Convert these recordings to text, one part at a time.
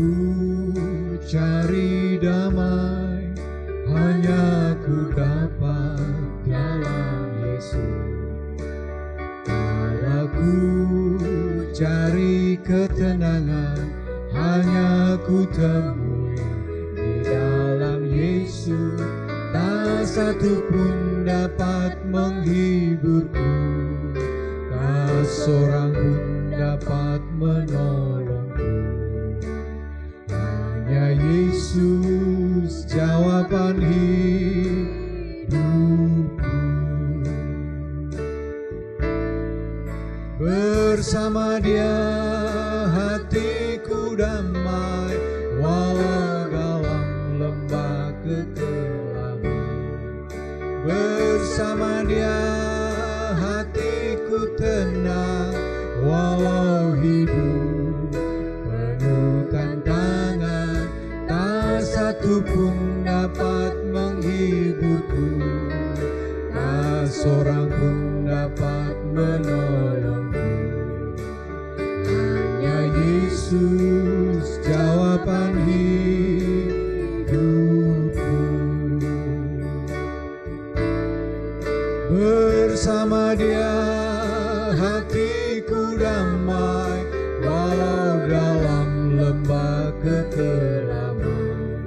ku cari damai, hanya ku dapat dalam Yesus. Kala ku cari ketenangan, hanya ku temui di dalam Yesus. Tak satu pun dapat menghiburku, tak seorang pun dapat menolongku. Hanya Yesus jawaban hidupku. Bersama Dia hatiku damai, walau dalam lembah kekelaman. Bersama Dia hatiku tenang, walau hidup penuh tantangan. Tak satu pun dapat menghiburku, tak seorang pun dapat menolongku. Hanya Yesus jawaban hidupku. Bersama Dia hatiku damai, walau dalam lembah kekelaman.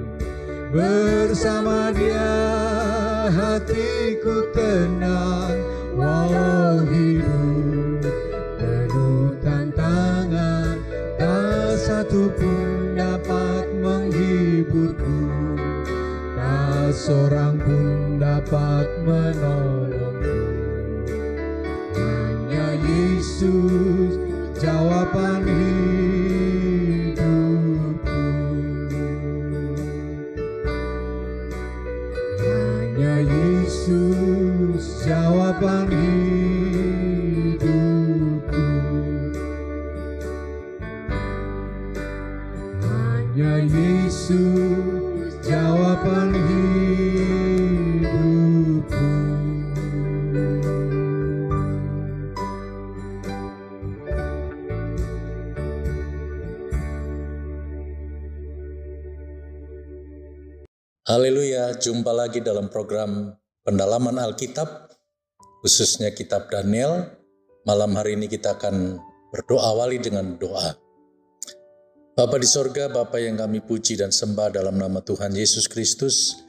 Bersama Dia hatiku tenang, walau hidup penuh tantangan. Tak satu pun dapat menghiburku, tak seorang pun dapat menolongku. Hanya Yesus jawaban hidupku. Hanya Yesus jawaban hidupku. Hanya Yesus jawaban hidupku. Haleluya, jumpa lagi dalam program pendalaman Alkitab, khususnya kitab Daniel. Malam hari ini kita akan berdoa, awali dengan doa. Bapa di sorga, Bapa yang kami puji dan sembah dalam nama Tuhan Yesus Kristus,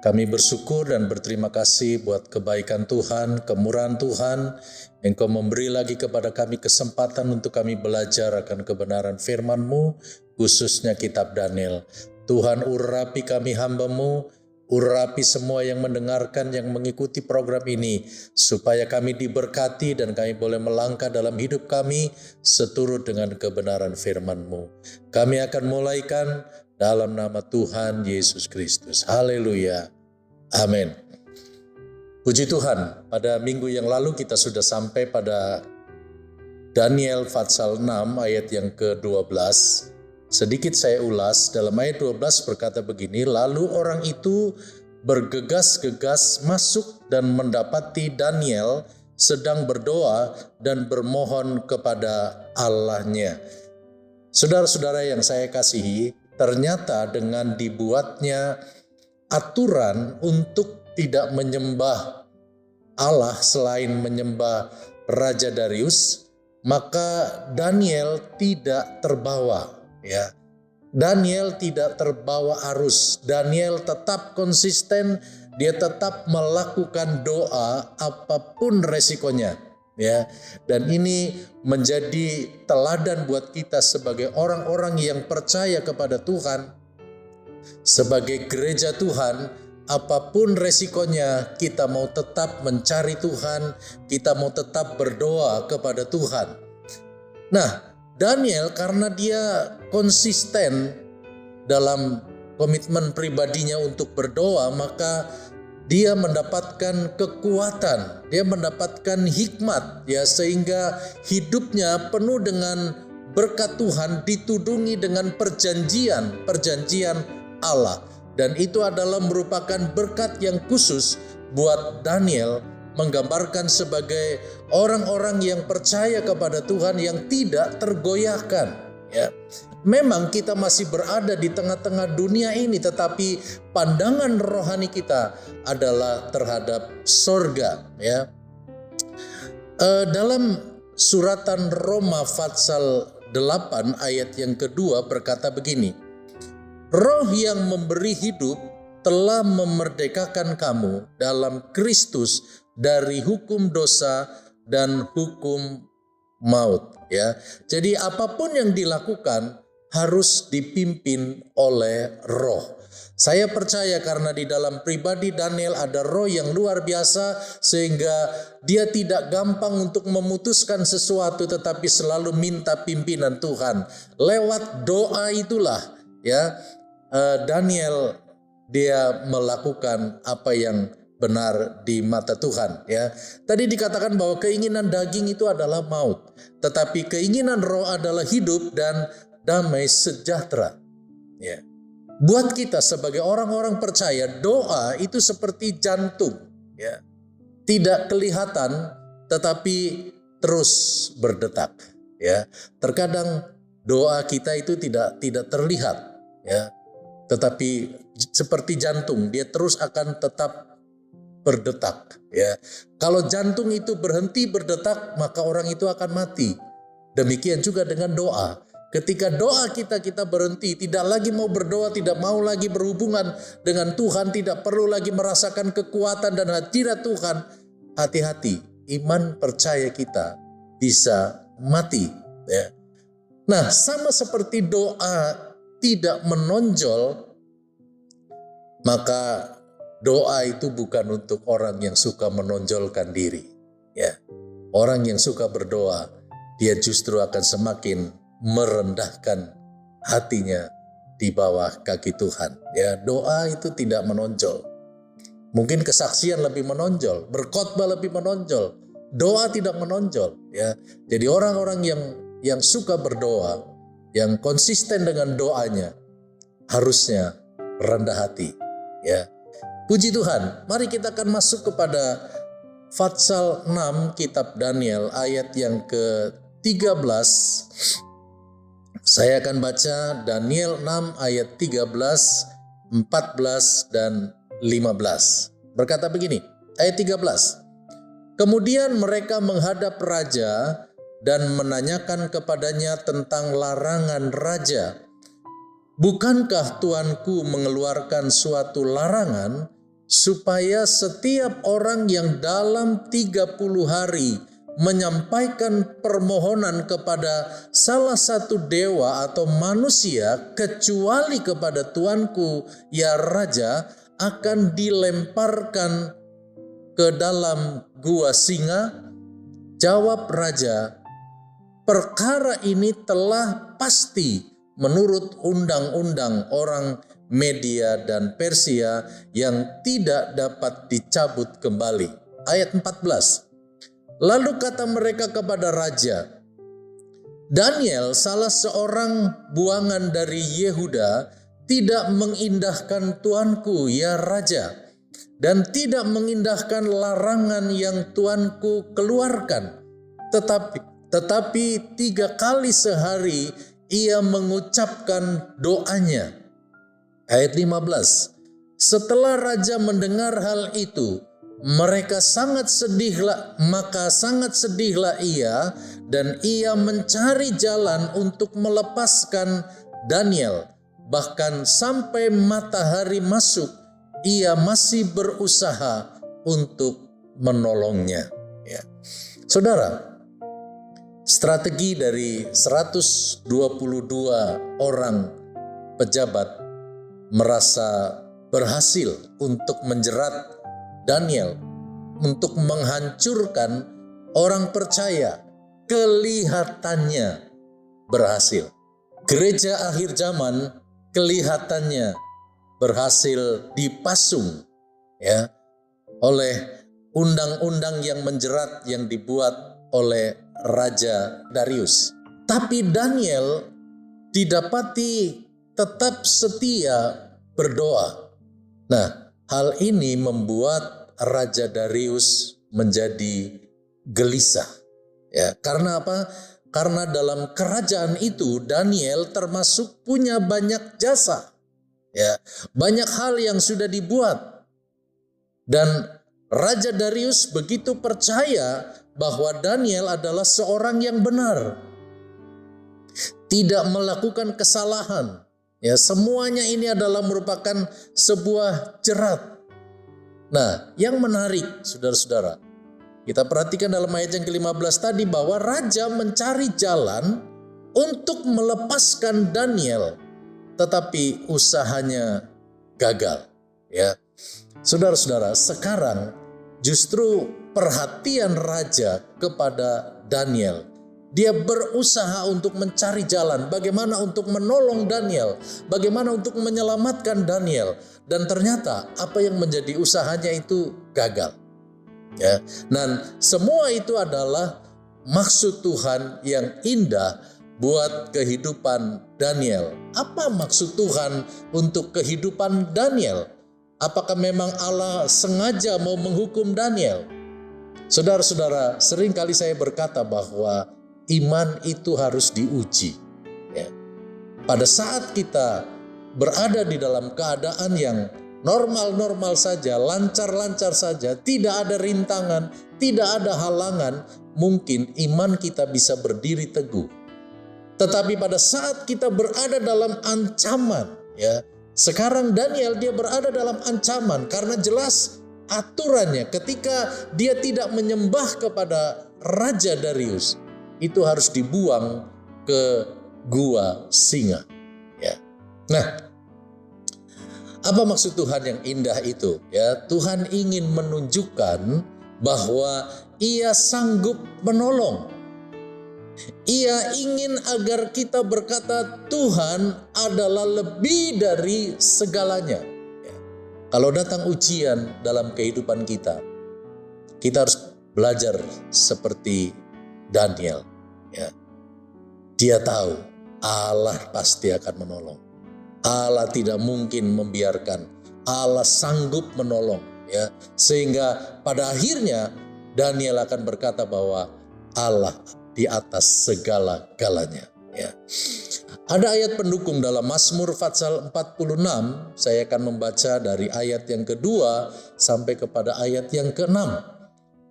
kami bersyukur dan berterima kasih buat kebaikan Tuhan, kemurahan Tuhan, Engkau memberi lagi kepada kami kesempatan untuk kami belajar akan kebenaran firman-Mu, khususnya kitab Daniel. Tuhan, urapi kami hamba-Mu, urapi semua yang mendengarkan, yang mengikuti program ini, supaya kami diberkati dan kami boleh melangkah dalam hidup kami seturut dengan kebenaran firman-Mu. Kami akan mulaikan dalam nama Tuhan Yesus Kristus. Haleluya. Amin. Puji Tuhan, pada minggu yang lalu kita sudah sampai pada Daniel pasal 6 ayat yang ke-12. Sedikit saya ulas, dalam ayat 12 berkata begini, lalu orang itu bergegas-gegas masuk dan mendapati Daniel sedang berdoa dan bermohon kepada Allahnya. Saudara-saudara yang saya kasihi, ternyata dengan dibuatnya aturan untuk tidak menyembah Allah selain menyembah Raja Darius, maka Daniel tidak terbawa. Ya, Daniel tidak terbawa arus. Daniel tetap konsisten, dia tetap melakukan doa apapun resikonya. Ya, dan ini menjadi teladan buat kita sebagai orang-orang yang percaya kepada Tuhan, sebagai gereja Tuhan. Apapun resikonya, kita mau tetap mencari Tuhan, kita mau tetap berdoa kepada Tuhan. Nah, Daniel karena dia konsisten dalam komitmen pribadinya untuk berdoa, maka dia mendapatkan kekuatan, dia mendapatkan hikmat, ya, sehingga hidupnya penuh dengan berkat Tuhan, ditudungi dengan perjanjian Allah. Dan itu adalah merupakan berkat yang khusus buat Daniel, menggambarkan sebagai orang-orang yang percaya kepada Tuhan yang tidak tergoyahkan. Ya, Memang kita masih berada di tengah-tengah dunia ini, tetapi pandangan rohani kita adalah terhadap sorga. Ya, dalam suratan Roma pasal 8 ayat yang kedua berkata begini, Roh yang memberi hidup telah memerdekakan kamu dalam Kristus dari hukum dosa dan hukum maut. Ya, jadi apapun yang dilakukan harus dipimpin oleh Roh. Saya percaya karena di dalam pribadi Daniel ada roh yang luar biasa, sehingga dia tidak gampang untuk memutuskan sesuatu, tetapi selalu minta pimpinan Tuhan. Lewat doa itulah ya Daniel dia melakukan apa yang benar di mata Tuhan. Ya, tadi dikatakan bahwa keinginan daging itu adalah maut, tetapi keinginan roh adalah hidup dan damai sejahtera. Ya. Buat kita sebagai orang-orang percaya, doa itu seperti jantung, ya. Tidak kelihatan tetapi terus berdetak, ya. Terkadang doa kita itu tidak terlihat, ya. Tetapi seperti jantung, dia terus akan tetap berdetak, ya. Kalau jantung itu berhenti berdetak, maka orang itu akan mati. Demikian juga dengan doa. Ketika doa kita berhenti, tidak lagi mau berdoa, tidak mau lagi berhubungan dengan Tuhan, tidak perlu lagi merasakan kekuatan dan hadirat Tuhan, hati-hati, iman percaya kita bisa mati. Ya. Nah, sama seperti doa tidak menonjol, maka doa itu bukan untuk orang yang suka menonjolkan diri. Ya. Orang yang suka berdoa, dia justru akan semakin merendahkan hatinya di bawah kaki Tuhan. Ya, doa itu tidak menonjol. Mungkin kesaksian lebih menonjol, berkhotbah lebih menonjol. Doa tidak menonjol. Ya, jadi orang-orang yang suka berdoa, yang konsisten dengan doanya, harusnya rendah hati. Ya, puji Tuhan. Mari kita akan masuk kepada pasal 6 kitab Daniel ayat yang ke-13. Saya akan baca Daniel 6 ayat 13, 14 dan 15. Berkata begini, ayat 13. Kemudian mereka menghadap raja dan menanyakan kepadanya tentang larangan raja. Bukankah tuanku mengeluarkan suatu larangan supaya setiap orang yang dalam 30 hari menyampaikan permohonan kepada salah satu dewa atau manusia kecuali kepada tuanku ya raja akan dilemparkan ke dalam gua singa? Jawab raja, perkara ini telah pasti menurut undang-undang orang Media dan Persia yang tidak dapat dicabut kembali. Ayat 14. Lalu kata mereka kepada raja, Daniel, salah seorang buangan dari Yehuda, tidak mengindahkan tuanku ya raja, dan tidak mengindahkan larangan yang tuanku keluarkan. Tetapi 3 kali sehari ia mengucapkan doanya. Ayat 15. Setelah raja mendengar hal itu, maka sangat sedihlah ia, dan ia mencari jalan untuk melepaskan Daniel. Bahkan sampai matahari masuk, ia masih berusaha untuk menolongnya. Ya. Saudara, strategi dari 122 orang pejabat merasa berhasil untuk menjerat Daniel, untuk menghancurkan orang percaya, kelihatannya berhasil. Gereja akhir zaman kelihatannya berhasil dipasung, ya, oleh undang-undang yang menjerat yang dibuat oleh Raja Darius. Tapi Daniel didapati tetap setia berdoa. Nah, hal ini membuat Raja Darius menjadi gelisah. Ya, karena apa? karena dalam kerajaan itu Daniel termasuk punya banyak jasa. Ya, banyak hal yang sudah dibuat. Dan Raja Darius begitu percaya bahwa Daniel adalah seorang yang benar, tidak melakukan kesalahan. Ya, semuanya ini adalah merupakan sebuah jerat. Nah, yang menarik saudara-saudara, kita perhatikan dalam ayat yang ke-15 tadi bahwa raja mencari jalan untuk melepaskan Daniel, tetapi usahanya gagal. Ya, saudara-saudara, sekarang justru perhatian raja kepada Daniel. Dia berusaha untuk mencari jalan bagaimana untuk menolong Daniel, bagaimana untuk menyelamatkan Daniel, dan ternyata apa yang menjadi usahanya itu gagal. Ya, dan semua itu adalah maksud Tuhan yang indah buat kehidupan Daniel. Apa maksud Tuhan untuk kehidupan Daniel? Apakah memang Allah sengaja mau menghukum Daniel? Saudara-saudara, seringkali saya berkata bahwa iman itu harus diuji. Ya. Pada saat kita berada di dalam keadaan yang normal-normal saja, lancar-lancar saja, tidak ada rintangan, tidak ada halangan, mungkin iman kita bisa berdiri teguh. Tetapi pada saat kita berada dalam ancaman, ya, sekarang Daniel dia berada dalam ancaman karena jelas aturannya ketika dia tidak menyembah kepada Raja Darius, itu harus dibuang ke gua singa. Ya. Nah, apa maksud Tuhan yang indah itu? Ya, Tuhan ingin menunjukkan bahwa Ia sanggup menolong. Ia ingin agar kita berkata Tuhan adalah lebih dari segalanya. Ya. Kalau datang ujian dalam kehidupan kita harus belajar seperti Daniel. Ya. Dia tahu Allah pasti akan menolong. Allah tidak mungkin membiarkan. Allah sanggup menolong. Ya. Sehingga pada akhirnya Daniel akan berkata bahwa Allah di atas segala-galanya. Ya. Ada ayat pendukung dalam Mazmur Pasal 46. Saya akan membaca dari ayat yang kedua sampai kepada ayat yang ke-6.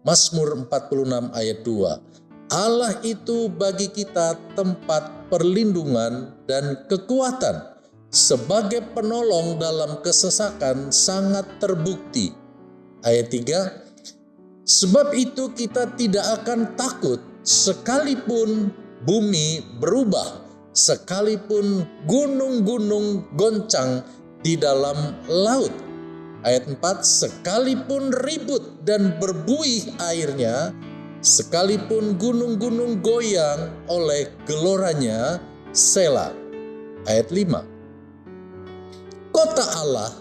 Mazmur 46 ayat 2. Allah itu bagi kita tempat perlindungan dan kekuatan. Sebagai penolong dalam kesesakan sangat terbukti. Ayat 3. Sebab itu kita tidak akan takut sekalipun bumi berubah, sekalipun gunung-gunung goncang di dalam laut. Ayat 4, sekalipun ribut dan berbuih airnya, sekalipun gunung-gunung goyang oleh geloranya, Selah. Ayat 5, kota Allah,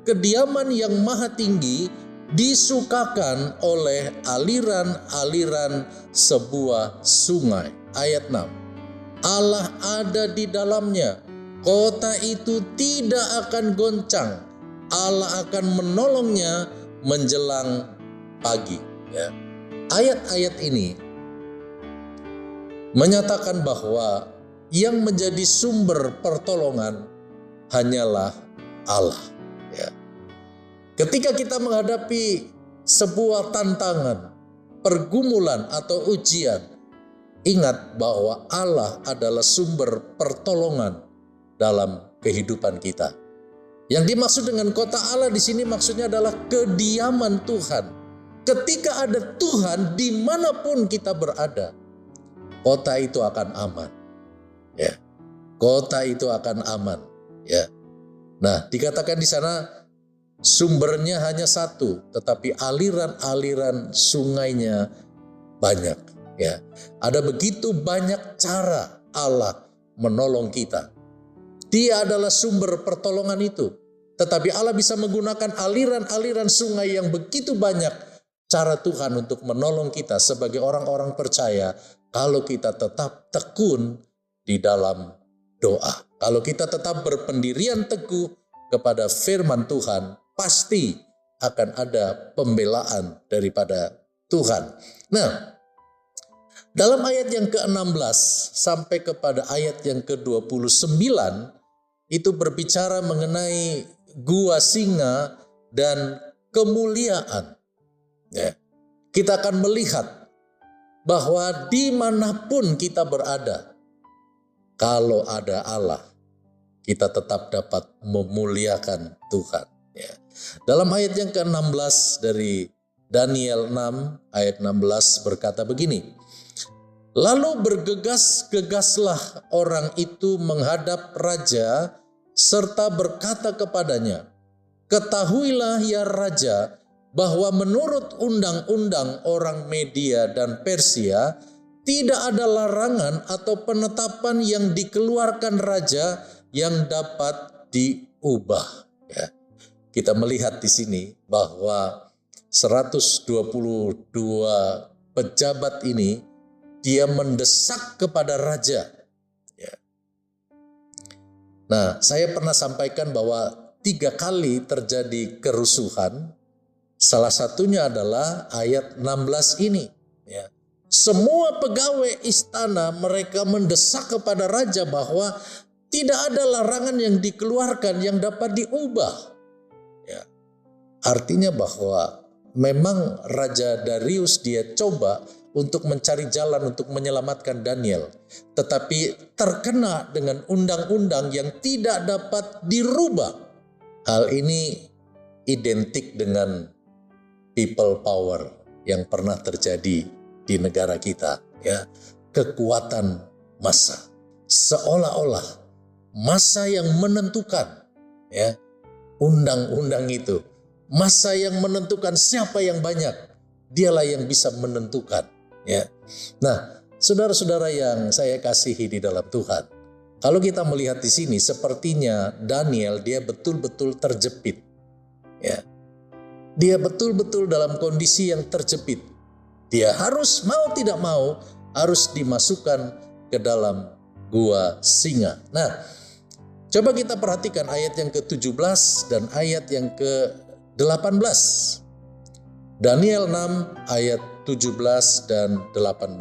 kediaman yang maha tinggi, disukakan oleh aliran-aliran sebuah sungai. Ayat 6, Allah ada di dalamnya, kota itu tidak akan goncang, Allah akan menolongnya menjelang pagi. Ya. Ayat-ayat ini menyatakan bahwa yang menjadi sumber pertolongan hanyalah Allah. Ya. Ketika kita menghadapi sebuah tantangan, pergumulan atau ujian, ingat bahwa Allah adalah sumber pertolongan dalam kehidupan kita. Yang dimaksud dengan kota Allah di sini maksudnya adalah kediaman Tuhan. Ketika ada Tuhan dimanapun kita berada, kota itu akan aman. Ya, kota itu akan aman. Ya. Nah, dikatakan di sana sumbernya hanya satu, tetapi aliran-aliran sungainya banyak. Ya, ada begitu banyak cara Allah menolong kita. Dia adalah sumber pertolongan itu. Tetapi Allah bisa menggunakan aliran-aliran sungai yang begitu banyak. Cara Tuhan untuk menolong kita sebagai orang-orang percaya. Kalau kita tetap tekun di dalam doa. Kalau kita tetap berpendirian teguh kepada firman Tuhan. Pasti akan ada pembelaan daripada Tuhan. Nah, Dalam ayat yang ke-16 sampai kepada ayat yang ke-29 itu berbicara mengenai gua singa dan kemuliaan. Ya. Kita akan melihat bahwa dimanapun kita berada, kalau ada Allah, kita tetap dapat memuliakan Tuhan. Ya. Dalam ayat yang ke-16 dari Daniel 6 ayat 16 berkata begini, lalu bergegas-gegaslah orang itu menghadap raja serta berkata kepadanya, ketahuilah ya raja, bahwa menurut undang-undang orang Media dan Persia, tidak ada larangan atau penetapan yang dikeluarkan raja yang dapat diubah. Ya. Kita melihat di sini bahwa 122 pejabat ini, dia mendesak kepada raja. Ya. Nah, saya pernah sampaikan bahwa 3 kali terjadi kerusuhan. Salah satunya adalah ayat 16 ini. Ya. Semua pegawai istana mereka mendesak kepada raja bahwa tidak ada larangan yang dikeluarkan yang dapat diubah. Ya. Artinya bahwa memang Raja Darius dia coba untuk mencari jalan untuk menyelamatkan Daniel. Tetapi terkena dengan undang-undang yang tidak dapat dirubah. Hal ini identik dengan people power yang pernah terjadi di negara kita, ya. Kekuatan massa, seolah-olah massa yang menentukan, ya, undang-undang itu, massa yang menentukan siapa yang banyak, dialah yang bisa menentukan, ya. Nah, saudara-saudara yang saya kasihi di dalam Tuhan, kalau kita melihat di sini sepertinya Daniel dia betul-betul terjepit, ya. Dia betul-betul dalam kondisi yang terjepit. Dia harus mau tidak mau harus dimasukkan ke dalam gua singa. Nah, coba kita perhatikan ayat yang ke-17 dan ayat yang ke-18. Daniel 6 ayat 17 dan 18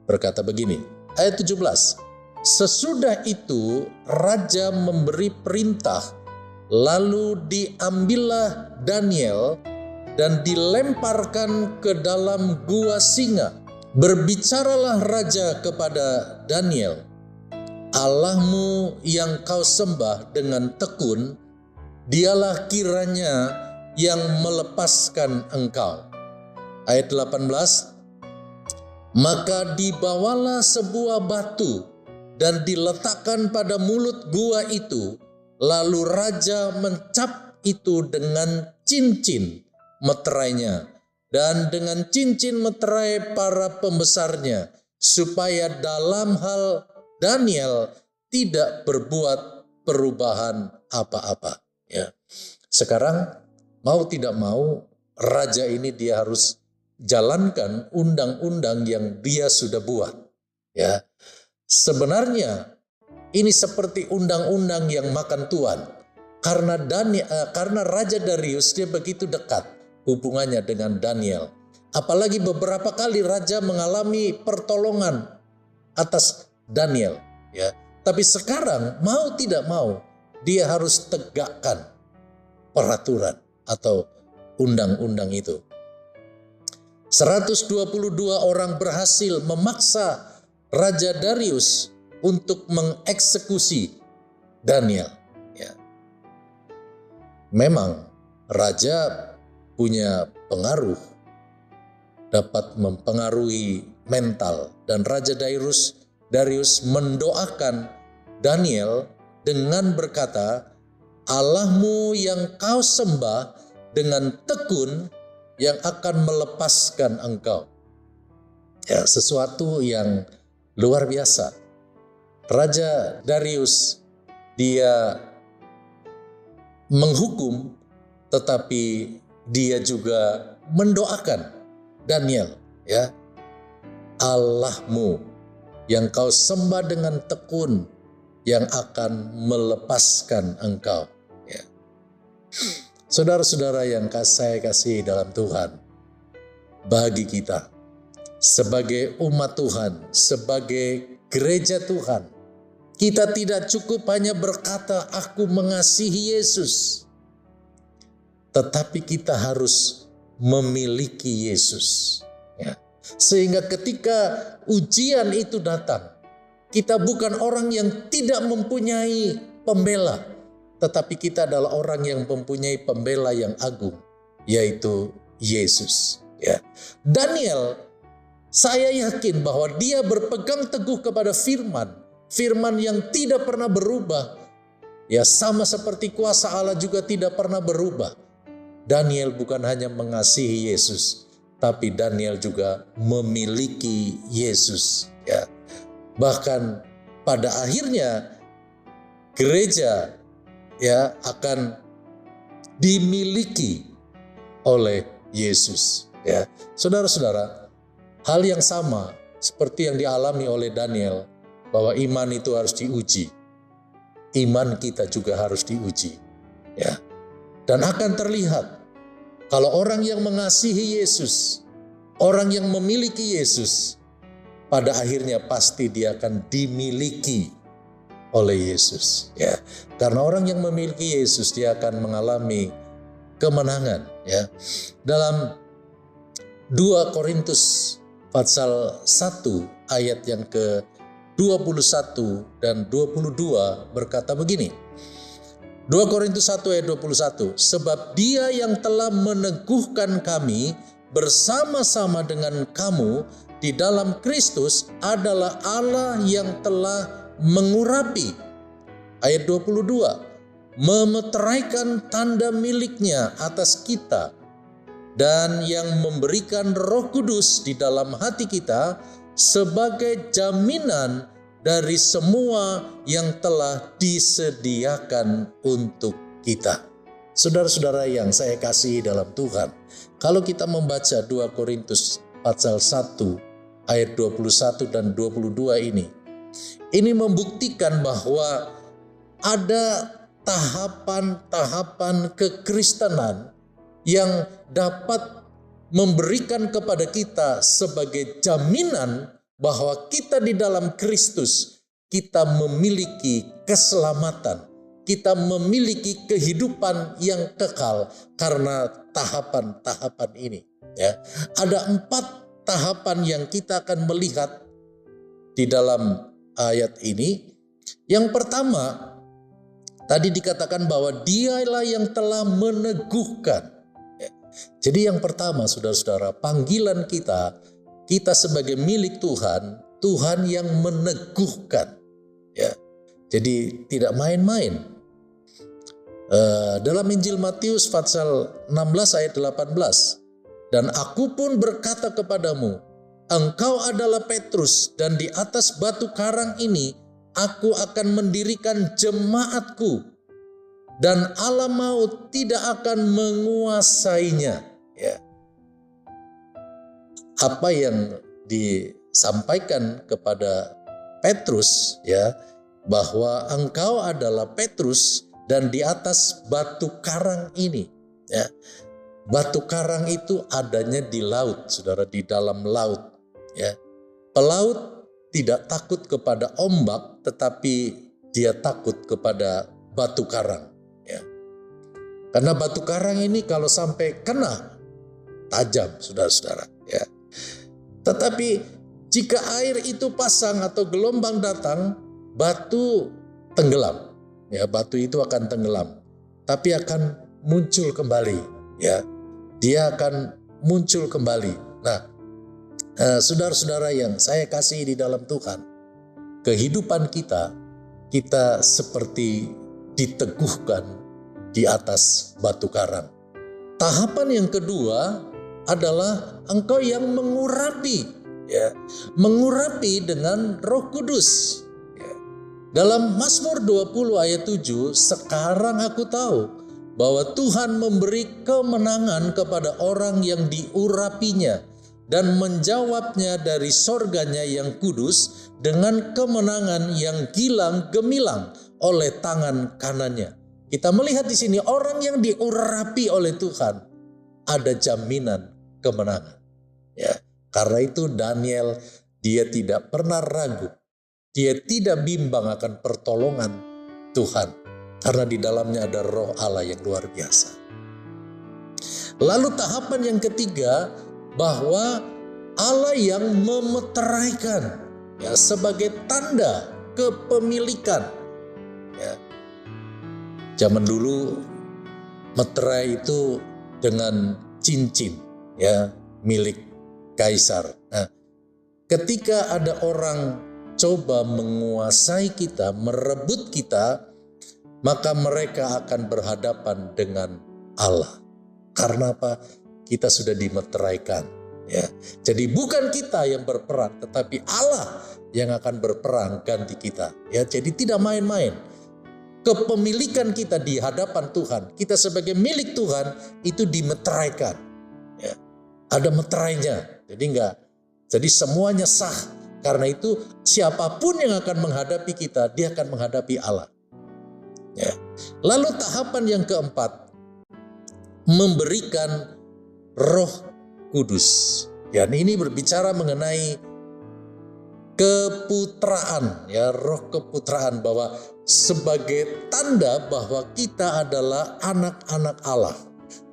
berkata begini. Ayat 17. Sesudah itu raja memberi perintah, lalu diambillah Daniel dan dilemparkan ke dalam gua singa. Berbicaralah raja kepada Daniel, Allahmu yang kau sembah dengan tekun, dialah kiranya yang melepaskan engkau. Ayat 18. Maka dibawalah sebuah batu dan diletakkan pada mulut gua itu. Lalu raja mencap itu dengan cincin meterainya dan dengan cincin meterai para pembesarnya, supaya dalam hal Daniel tidak berbuat perubahan apa-apa. Ya. Sekarang mau tidak mau raja ini dia harus jalankan undang-undang yang dia sudah buat. Ya, sebenarnya ini seperti undang-undang yang makan tuan. Karena Raja Darius dia begitu dekat hubungannya dengan Daniel. Apalagi beberapa kali raja mengalami pertolongan atas Daniel. Ya. Tapi sekarang mau tidak mau dia harus tegakkan peraturan atau undang-undang itu. 122 orang berhasil memaksa Raja Darius untuk mengeksekusi Daniel. Ya. Memang raja punya pengaruh, dapat mempengaruhi mental, dan Raja Darius mendoakan Daniel dengan berkata, Allahmu yang kau sembah dengan tekun yang akan melepaskan engkau. Ya, sesuatu yang luar biasa. Raja Darius dia menghukum, tetapi dia juga mendoakan Daniel, ya. Allahmu yang kau sembah dengan tekun yang akan melepaskan engkau. Ya. Saudara-saudara yang saya kasihi dalam Tuhan, bagi kita sebagai umat Tuhan, sebagai gereja Tuhan, kita tidak cukup hanya berkata aku mengasihi Yesus, tetapi kita harus memiliki Yesus. Ya. Sehingga ketika ujian itu datang, kita bukan orang yang tidak mempunyai pembela, tetapi kita adalah orang yang mempunyai pembela yang agung, yaitu Yesus. Ya. Daniel, saya yakin bahwa dia berpegang teguh kepada firman yang tidak pernah berubah. Ya, sama seperti kuasa Allah juga tidak pernah berubah. Daniel bukan hanya mengasihi Yesus, tapi Daniel juga memiliki Yesus. Ya. Bahkan pada akhirnya gereja ya akan dimiliki oleh Yesus. Ya, saudara-saudara, hal yang sama seperti yang dialami oleh Daniel, bahwa iman itu harus diuji. Iman kita juga harus diuji. Ya. Dan akan terlihat kalau orang yang mengasihi Yesus, orang yang memiliki Yesus, pada akhirnya pasti dia akan dimiliki oleh Yesus. Ya. Karena orang yang memiliki Yesus, dia akan mengalami kemenangan. Ya. Dalam 2 Korintus pasal 1 ayat yang ke-21 dan 22 berkata begini. 2 Korintus 1 ayat 21, sebab dia yang telah meneguhkan kami bersama-sama dengan kamu di dalam Kristus adalah Allah yang telah mengurapi. Ayat 22, memeteraikan tanda miliknya atas kita, dan yang memberikan Roh Kudus di dalam hati kita sebagai jaminan dari semua yang telah disediakan untuk kita. Saudara-saudara yang saya kasihi dalam Tuhan, kalau kita membaca 2 Korintus pasal 1 ayat 21 dan 22 ini membuktikan bahwa ada tahapan-tahapan kekristenan yang dapat memberikan kepada kita sebagai jaminan bahwa kita di dalam Kristus, kita memiliki keselamatan, kita memiliki kehidupan yang kekal karena tahapan-tahapan ini. Ya. Ada 4 tahapan yang kita akan melihat di dalam ayat ini. Yang pertama, tadi dikatakan bahwa dialah yang telah meneguhkan. Jadi yang pertama, saudara-saudara, panggilan kita sebagai milik Tuhan, Tuhan yang meneguhkan. Ya, jadi tidak main-main. Dalam Injil Matius pasal 16 ayat 18, dan aku pun berkata kepadamu, engkau adalah Petrus, dan di atas batu karang ini aku akan mendirikan jemaatku, dan alam maut tidak akan menguasainya. Ya. Apa yang disampaikan kepada Petrus, ya, bahwa engkau adalah Petrus dan di atas batu karang ini. Ya. Batu karang itu adanya di laut, saudara, di dalam laut. Ya. Pelaut tidak takut kepada ombak, tetapi dia takut kepada batu karang. Karena batu karang ini kalau sampai kena, tajam, saudara-saudara. Ya. Tetapi jika air itu pasang atau gelombang datang, batu tenggelam. Ya, batu itu akan tenggelam, tapi akan muncul kembali. Ya, dia akan muncul kembali. Nah, saudara-saudara yang saya kasih di dalam Tuhan, kehidupan kita seperti diteguhkan di atas batu karang. Tahapan yang kedua adalah engkau yang mengurapi, ya, mengurapi dengan Roh Kudus. Ya. Dalam Mazmur 20 ayat 7, sekarang aku tahu bahwa Tuhan memberi kemenangan kepada orang yang diurapinya dan menjawabnya dari sorganya yang kudus dengan kemenangan yang gilang gemilang oleh tangan kanannya. Kita melihat di sini orang yang diurapi oleh Tuhan ada jaminan kemenangan. Ya, Karena itu Daniel, dia tidak pernah ragu. Dia tidak bimbang akan pertolongan Tuhan. Karena di dalamnya ada roh Allah yang luar biasa. Lalu tahapan yang ketiga, bahwa Allah yang memeteraikan, ya, sebagai tanda kepemilikan. Ya. Zaman dulu meterai itu dengan cincin, ya, milik kaisar. Nah, ketika ada orang coba menguasai kita, merebut kita, maka mereka akan berhadapan dengan Allah. Karena apa? Kita sudah dimeteraikan. Ya. Jadi bukan kita yang berperang, tetapi Allah yang akan berperang ganti kita. Ya, jadi tidak main-main. Kepemilikan kita di hadapan Tuhan, kita sebagai milik Tuhan itu dimeteraikan. Ya. Ada meterainya. Jadi semuanya sah. Karena itu siapapun yang akan menghadapi kita, dia akan menghadapi Allah. Ya. Lalu tahapan yang keempat, memberikan Roh Kudus. Dan ini berbicara mengenai keputraan, ya, roh keputraan, bahwa sebagai tanda bahwa kita adalah anak-anak Allah.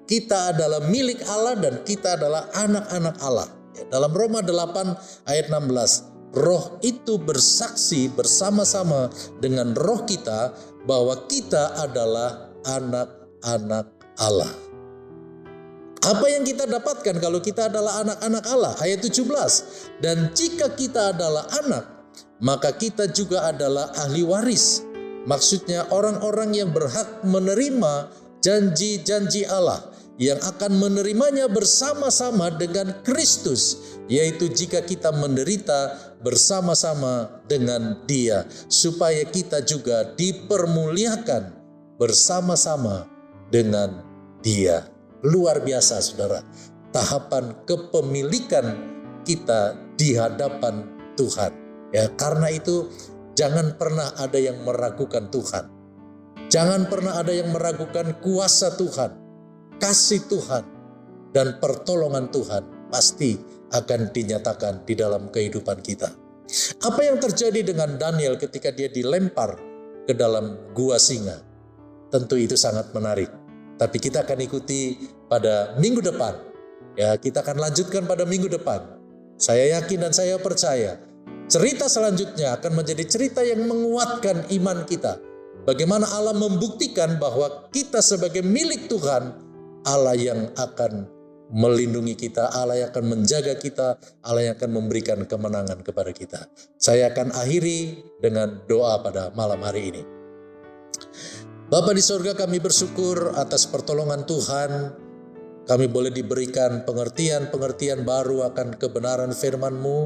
Kita adalah milik Allah dan kita adalah anak-anak Allah. Ya, dalam Roma 8 ayat 16, roh itu bersaksi bersama-sama dengan roh kita bahwa kita adalah anak-anak Allah. Apa yang kita dapatkan kalau kita adalah anak-anak Allah? Ayat 17. Dan jika kita adalah anak, maka kita juga adalah ahli waris. Maksudnya orang-orang yang berhak menerima janji-janji Allah, yang akan menerimanya bersama-sama dengan Kristus, yaitu jika kita menderita bersama-sama dengan Dia, supaya kita juga dipermuliakan bersama-sama dengan Dia. Luar biasa, saudara, tahapan kepemilikan kita di hadapan Tuhan. Ya, karena itu jangan pernah ada yang meragukan Tuhan. Jangan pernah ada yang meragukan kuasa Tuhan, kasih Tuhan, dan pertolongan Tuhan pasti akan dinyatakan di dalam kehidupan kita. Apa yang terjadi dengan Daniel ketika dia dilempar ke dalam gua singa? Tentu itu sangat menarik. Tapi kita akan ikuti pada minggu depan. Ya, kita akan lanjutkan pada minggu depan. Saya yakin dan saya percaya cerita selanjutnya akan menjadi cerita yang menguatkan iman kita. Bagaimana Allah membuktikan bahwa kita sebagai milik Tuhan, Allah yang akan melindungi kita, Allah yang akan menjaga kita, Allah yang akan memberikan kemenangan kepada kita. Saya akan akhiri dengan doa pada malam hari ini. Bapa di sorga, kami bersyukur atas pertolongan Tuhan. Kami boleh diberikan pengertian-pengertian baru akan kebenaran firman-Mu.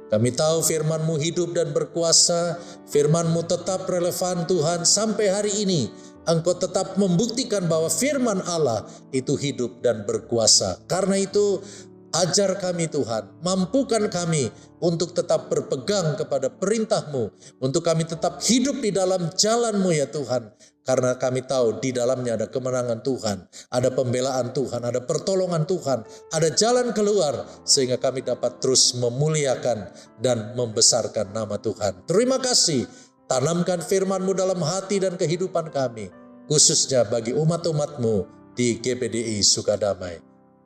Kami tahu firman-Mu hidup dan berkuasa. Firman-Mu tetap relevan Tuhan sampai hari ini. Engkau tetap membuktikan bahwa firman Allah itu hidup dan berkuasa. Karena itu ajar kami Tuhan, mampukan kami untuk tetap berpegang kepada perintah-Mu, untuk kami tetap hidup di dalam jalan-Mu ya Tuhan. Karena kami tahu di dalamnya ada kemenangan Tuhan, ada pembelaan Tuhan, ada pertolongan Tuhan, ada jalan keluar, sehingga kami dapat terus memuliakan dan membesarkan nama Tuhan. Terima kasih, tanamkan firman-Mu dalam hati dan kehidupan kami, khususnya bagi umat-umat-Mu di GPDI Sukadamai.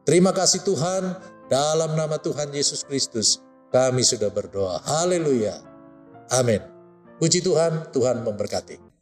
Terima kasih Tuhan, dalam nama Tuhan Yesus Kristus kami sudah berdoa. Haleluya. Amin. Puji Tuhan, Tuhan memberkati.